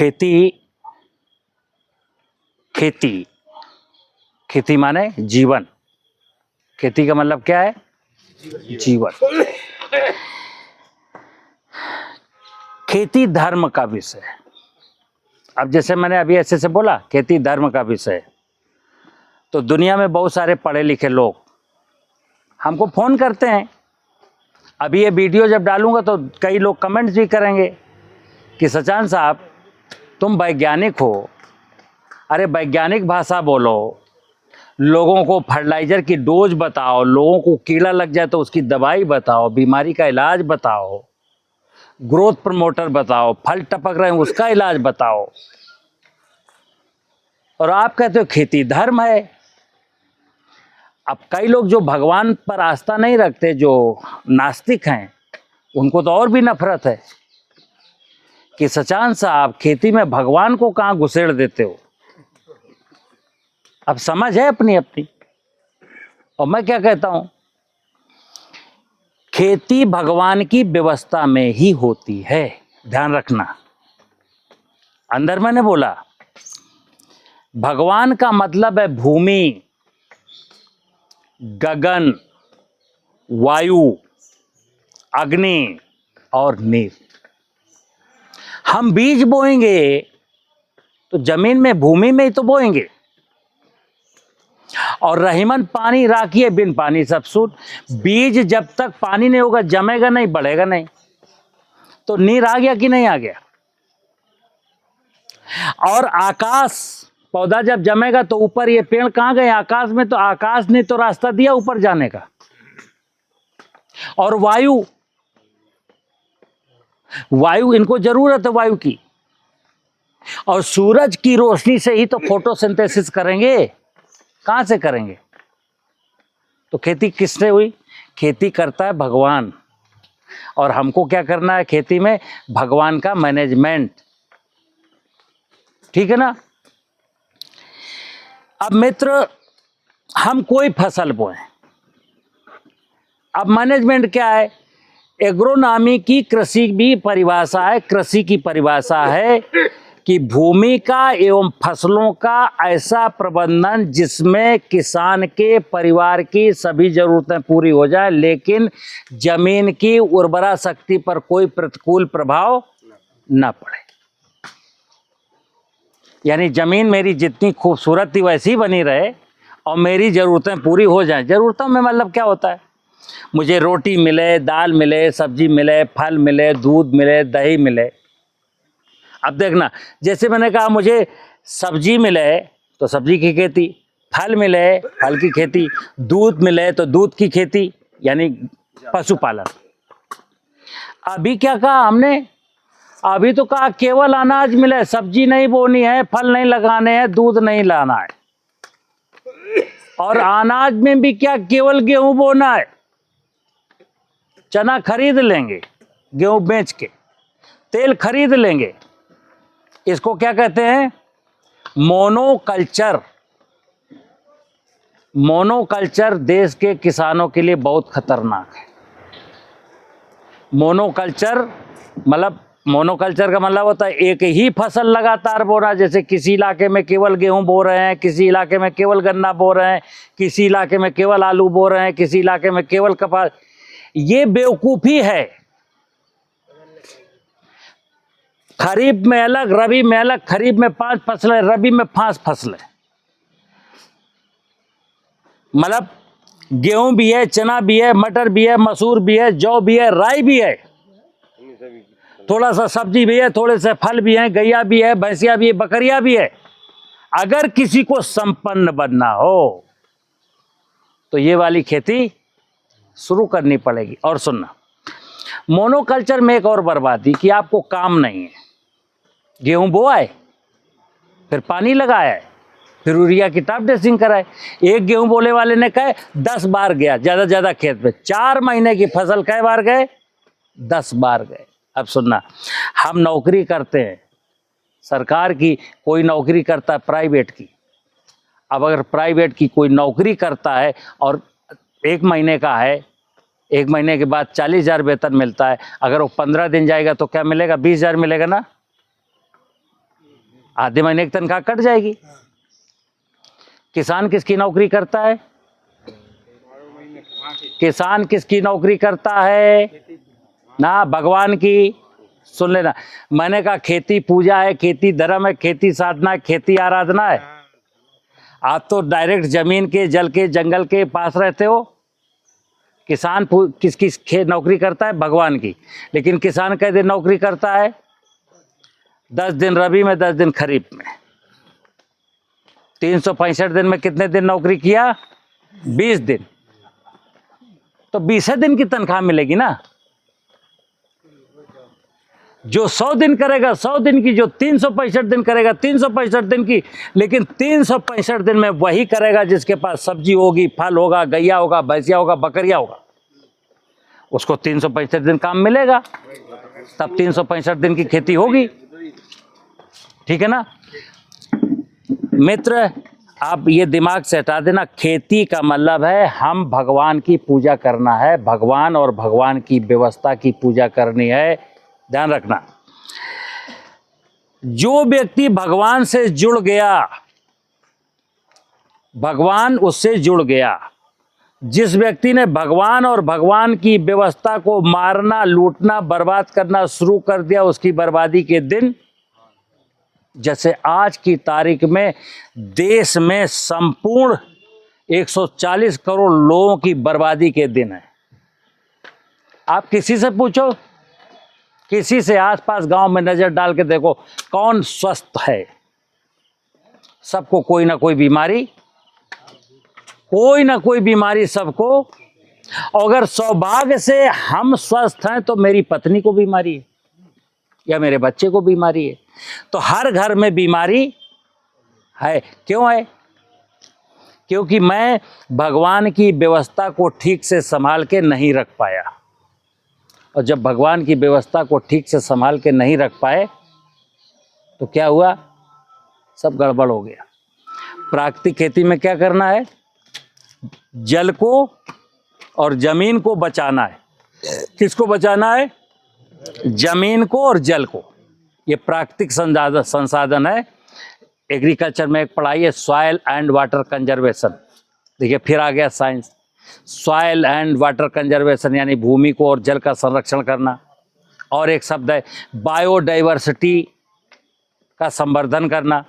खेती खेती खेती माने जीवन। खेती का मतलब क्या है? जीवन। खेती धर्म का विषय है। अब जैसे मैंने अभी ऐसे से बोला खेती धर्म का विषय है, तो दुनिया में बहुत सारे पढ़े लिखे लोग हमको फ़ोन करते हैं। अभी ये वीडियो जब डालूंगा तो कई लोग कमेंट्स भी करेंगे कि सचान साहब तुम वैज्ञानिक हो, अरे वैज्ञानिक भाषा बोलो, लोगों को फर्टिलाइज़र की डोज बताओ, लोगों को कीड़ा लग जाए तो उसकी दवाई बताओ, बीमारी का इलाज बताओ, ग्रोथ प्रमोटर बताओ, फल टपक रहे हैं उसका इलाज बताओ, और आप कहते हो खेती धर्म है। अब कई लोग जो भगवान पर आस्था नहीं रखते, जो नास्तिक हैं, उनको तो और भी नफरत है कि सचान साहब खेती में भगवान को कहाँ घुसेड़ देते हो। अब समझ है अपनी अपनी। और मैं क्या कहता हूं, खेती भगवान की व्यवस्था में ही होती है, ध्यान रखना। अंदर मैंने बोला भगवान का मतलब है भूमि, गगन, वायु, अग्नि और नीर। हम बीज बोएंगे तो जमीन में भूमि में ही तो बोएंगे, और रहीमन पानी राखिए बिन पानी सब सून। बीज जब तक पानी नहीं होगा जमेगा नहीं, बढ़ेगा नहीं। तो नीर आ गया कि नहीं आ गया? और आकाश, पौधा जब जमेगा तो ऊपर, ये पेड़ कहां गए? आकाश में। तो आकाश ने तो रास्ता दिया ऊपर जाने का। और वायु, वायु इनको जरूरत है वायु की, और सूरज की रोशनी से ही तो फोटोसिंथेसिस करेंगे। कहां से करेंगे? तो खेती किससे हुई? खेती करता है भगवान, और हमको क्या करना है खेती में? भगवान का मैनेजमेंट। ठीक है ना? अब मित्र, हम कोई फसल बोएं, अब मैनेजमेंट क्या है? एग्रोनॉमी की कृषि भी परिभाषा है। कृषि की परिभाषा है कि भूमि का एवं फसलों का ऐसा प्रबंधन जिसमें किसान के परिवार की सभी जरूरतें पूरी हो जाए, लेकिन जमीन की उर्वरा शक्ति पर कोई प्रतिकूल प्रभाव न पड़े। यानी जमीन मेरी जितनी खूबसूरत थी वैसी बनी रहे और मेरी जरूरतें पूरी हो जाएं। जरूरतों में मतलब क्या होता है? मुझे रोटी मिले, दाल मिले, सब्जी मिले, फल मिले, दूध मिले, दही मिले। अब देखना, जैसे मैंने कहा मुझे सब्जी मिले तो सब्जी की खेती, फल मिले फल की खेती, दूध मिले तो दूध की खेती, यानी पशुपालन। अभी क्या कहा हमने? अभी तो कहा केवल अनाज मिले, सब्जी नहीं बोनी है, फल नहीं लगाने हैं, दूध नहीं लाना है। और अनाज में भी क्या? केवल गेहूं बोना है। चना खरीद लेंगे, गेहूं बेच के, तेल खरीद लेंगे। इसको क्या कहते हैं? मोनोकल्चर। मोनोकल्चर देश के किसानों के लिए बहुत खतरनाक है। मोनोकल्चर का मतलब होता है एक ही फसल लगातार बोना। जैसे किसी इलाके में केवल गेहूं बो रहे हैं, किसी इलाके में केवल गन्ना बो रहे हैं, किसी इलाके में केवल आलू बो रहे हैं, किसी इलाके में केवल कपास। ये बेवकूफी है। खरीफ में अलग, रबी में अलग। खरीफ में 5 फसलें, रबी में 5 फसलें। मतलब गेहूं भी है, चना भी है, मटर भी है, मसूर भी है, जौ भी है, राई भी है, थोड़ा सा सब्जी भी है, थोड़े से फल भी हैं, गैया भी है, भैंसिया भी है, बकरिया भी है। अगर किसी को संपन्न बनना हो तो ये वाली खेती शुरू करनी पड़ेगी। और सुनना, मोनोकल्चर में एक और बर्बादी कि आपको काम नहीं है। गेहूं बोआए, फिर पानी लगाया, फिर यूरिया की टॉप ड्रेसिंग कराए। एक गेहूं बोले वाले ने कहे 10 बार गया ज्यादा खेत पे। 4 महीने की फसल कई बार गए? 10 बार गए। अब सुनना, हम नौकरी करते हैं सरकार की, कोई नौकरी करता है प्राइवेट की। अब अगर प्राइवेट की कोई नौकरी करता है और 1 महीने का है, 1 महीने के बाद 40,000 वेतन मिलता है, अगर वो 15 दिन जाएगा तो क्या मिलेगा? 20,000 मिलेगा ना। आधे महीने की तनख्वाह कट जाएगी। किसान किसकी नौकरी करता है? किसान किसकी नौकरी करता है ना? भगवान की। सुन लेना, मैंने कहा खेती पूजा है, खेती धर्म है, खेती साधना है, खेती आराधना है। आप तो डायरेक्ट जमीन के, जल के, जंगल के पास रहते हो। किसान किसकी नौकरी करता है? भगवान की। लेकिन किसान कै दिन नौकरी करता है? 10 दिन रबी में, 10 दिन खरीफ में। 365 दिन में कितने दिन नौकरी किया? 20 दिन। तो 20 दिन की तनख्वाह मिलेगी ना। जो 100 दिन करेगा 100 दिन की, जो 365 दिन करेगा 365 दिन की। लेकिन 365 दिन में वही करेगा जिसके पास सब्जी होगी, फल होगा, गैया होगा, भैंसिया होगा, बकरिया होगा। उसको 365 दिन काम मिलेगा, तब 365 दिन की खेती होगी। ठीक है ना मित्र? आप ये दिमाग से हटा देना, खेती का मतलब है हम भगवान की पूजा करना है, भगवान और भगवान की व्यवस्था की पूजा करनी है। ध्यान रखना, जो व्यक्ति भगवान से जुड़ गया, भगवान उससे जुड़ गया। जिस व्यक्ति ने भगवान और भगवान की व्यवस्था को मारना, लूटना, बर्बाद करना शुरू कर दिया, उसकी बर्बादी के दिन, जैसे आज की तारीख में देश में संपूर्ण 140 करोड़ लोगों की बर्बादी के दिन है। आप किसी से पूछो, किसी से आसपास गांव में नजर डाल के देखो, कौन स्वस्थ है? सबको कोई ना कोई बीमारी, कोई ना कोई बीमारी सबको। अगर सौभाग्य से हम स्वस्थ हैं तो मेरी पत्नी को बीमारी है या मेरे बच्चे को बीमारी है। तो हर घर में बीमारी है। क्यों है? क्योंकि मैं भगवान की व्यवस्था को ठीक से संभाल के नहीं रख पाया। और जब भगवान की व्यवस्था को ठीक से संभाल के नहीं रख पाए तो क्या हुआ? सब गड़बड़ हो गया। प्राकृतिक खेती में क्या करना है? जल को और जमीन को बचाना है। किसको बचाना है? जमीन को और जल को। ये प्राकृतिक संसाधन है। एग्रीकल्चर में एक पढ़ाई है, सॉइल एंड वाटर कंजर्वेशन। देखिए फिर आ गया science. Soil and water conservation यानी भूमि को और जल का संरक्षण करना। और एक शब्द है बायोडाइवर्सिटी का संवर्धन करना।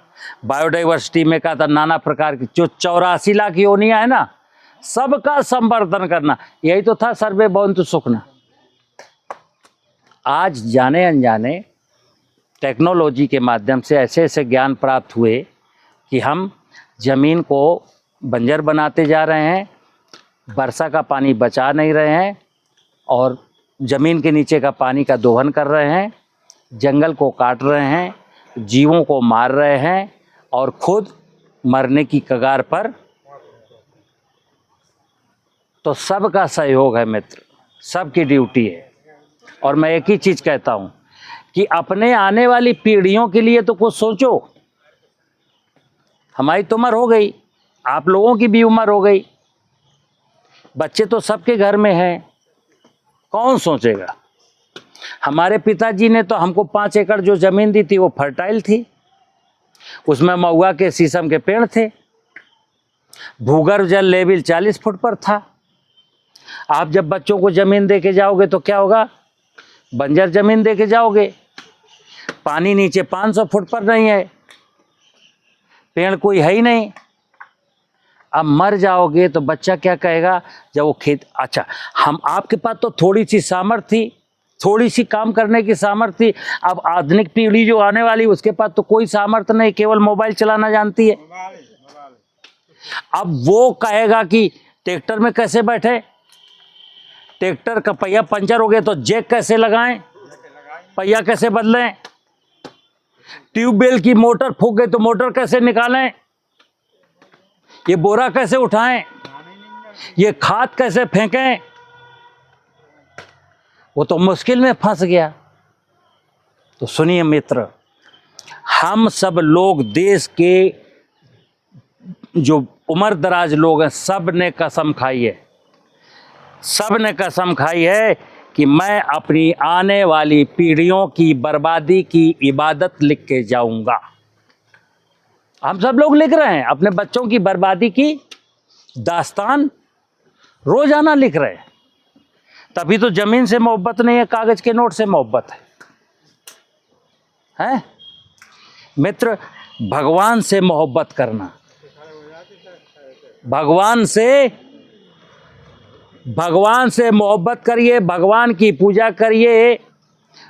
बायोडाइवर्सिटी में क्या था? नाना प्रकार की जो 84 लाख योनियां है ना, सबका संवर्धन करना। यही तो था सर्वे भवन्तु सुखिनः। आज जाने अनजाने टेक्नोलॉजी के माध्यम से ऐसे ऐसे ज्ञान प्राप्त हुए कि हम जमीन को बंजर बनाते जा रहे हैं, वर्षा का पानी बचा नहीं रहे हैं और ज़मीन के नीचे का पानी का दोहन कर रहे हैं, जंगल को काट रहे हैं, जीवों को मार रहे हैं और खुद मरने की कगार पर। तो सबका सहयोग है मित्र, सबकी ड्यूटी है। और मैं एक ही चीज़ कहता हूँ कि अपने आने वाली पीढ़ियों के लिए तो कुछ सोचो। हमारी तो उम्र हो गई, आप लोगों की भी उम्र हो गई, बच्चे तो सबके घर में हैं, कौन सोचेगा? हमारे पिताजी ने तो हमको 5 एकड़ जो ज़मीन दी थी वो फर्टाइल थी, उसमें महुआ के शीशम के पेड़ थे, भूगर्भ जल लेवल 40 फुट पर था। आप जब बच्चों को ज़मीन दे के जाओगे तो क्या होगा? बंजर ज़मीन दे के जाओगे, पानी नीचे 500 फुट पर नहीं है, पेड़ कोई है ही नहीं। अब मर जाओगे तो बच्चा क्या कहेगा जब वो खेत। अच्छा, हम आपके पास तो थोड़ी सी सामर्थ्य थी, थोड़ी सी काम करने की सामर्थ्य थी। अब आधुनिक पीढ़ी जो आने वाली उसके पास तो कोई सामर्थ्य नहीं, केवल मोबाइल चलाना जानती है। अब वो कहेगा कि ट्रैक्टर में कैसे बैठे, ट्रैक्टर का पहिया पंचर हो गया तो जैक कैसे लगाएं, पहिया कैसे बदलें, ट्यूबवेल की मोटर फूक गई तो मोटर कैसे निकालें, ये बोरा कैसे उठाएं, ये खाद कैसे फेंकें। वो तो मुश्किल में फंस गया। तो सुनिए मित्र, हम सब लोग देश के जो उम्र दराज लोग हैं, सब ने कसम खाई है, सब ने कसम खाई है कि मैं अपनी आने वाली पीढ़ियों की बर्बादी की इबादत लिख के जाऊंगा। हम सब लोग लिख रहे हैं अपने बच्चों की बर्बादी की दास्तान, रोजाना लिख रहे हैं। तभी तो जमीन से मोहब्बत नहीं है, कागज के नोट से मोहब्बत है? मित्र, भगवान से मोहब्बत करना, भगवान से मोहब्बत करिए, भगवान की पूजा करिए,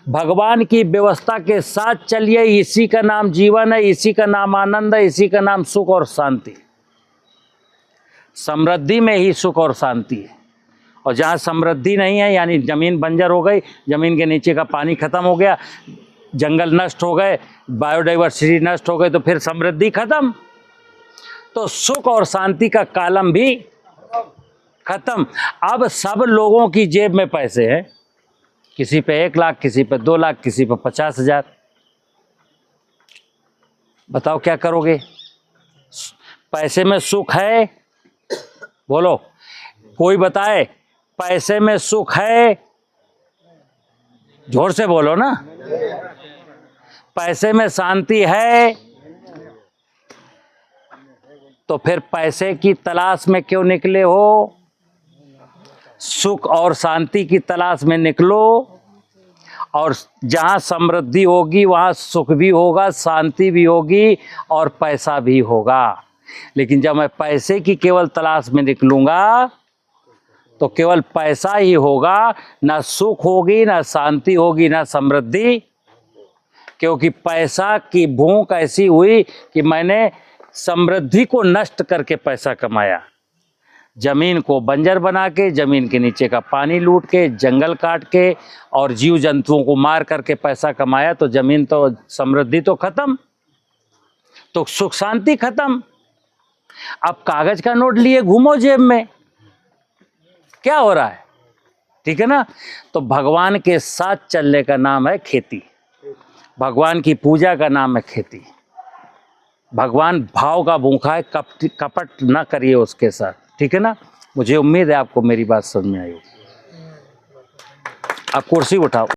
भगवान की व्यवस्था के साथ चलिए। इसी का नाम जीवन है, इसी का नाम आनंद है, इसी का नाम सुख और शांति। समृद्धि में ही सुख और शांति है। और जहाँ समृद्धि नहीं है, यानी ज़मीन बंजर हो गई, ज़मीन के नीचे का पानी खत्म हो गया, जंगल नष्ट हो गए, बायोडाइवर्सिटी नष्ट हो गई, तो फिर समृद्धि खत्म, तो सुख और शांति का कालम भी खत्म। अब सब लोगों की जेब में पैसे हैं, किसी पे 1 लाख, किसी पे 2 लाख, किसी पे 50,000। बताओ क्या करोगे? पैसे में सुख है? बोलो, कोई बताए पैसे में सुख है? जोर से बोलो ना। पैसे में शांति है? तो फिर पैसे की तलाश में क्यों निकले हो? सुख और शांति की तलाश में निकलो, और जहाँ समृद्धि होगी वहाँ सुख भी होगा, शांति भी होगी और पैसा भी होगा। लेकिन जब मैं पैसे की केवल तलाश में निकलूँगा तो केवल पैसा ही होगा, ना सुख होगी, ना शांति होगी, ना समृद्धि। क्योंकि पैसा की भूख ऐसी हुई कि मैंने समृद्धि को नष्ट करके पैसा कमाया, जमीन को बंजर बना के, जमीन के नीचे का पानी लूट के, जंगल काट के और जीव जंतुओं को मार करके पैसा कमाया। तो जमीन तो, समृद्धि तो खत्म, तो सुख शांति खत्म। अब कागज का नोट लिए घूमो जेब में, क्या हो रहा है? ठीक है ना? तो भगवान के साथ चलने का नाम है खेती, भगवान की पूजा का नाम है खेती। भगवान भाव का भूखा है, कपट ना करिए उसके साथ, ठीक है ना? मुझे उम्मीद है आपको मेरी बात समझ में आई होगी। आप कुर्सी उठाओ।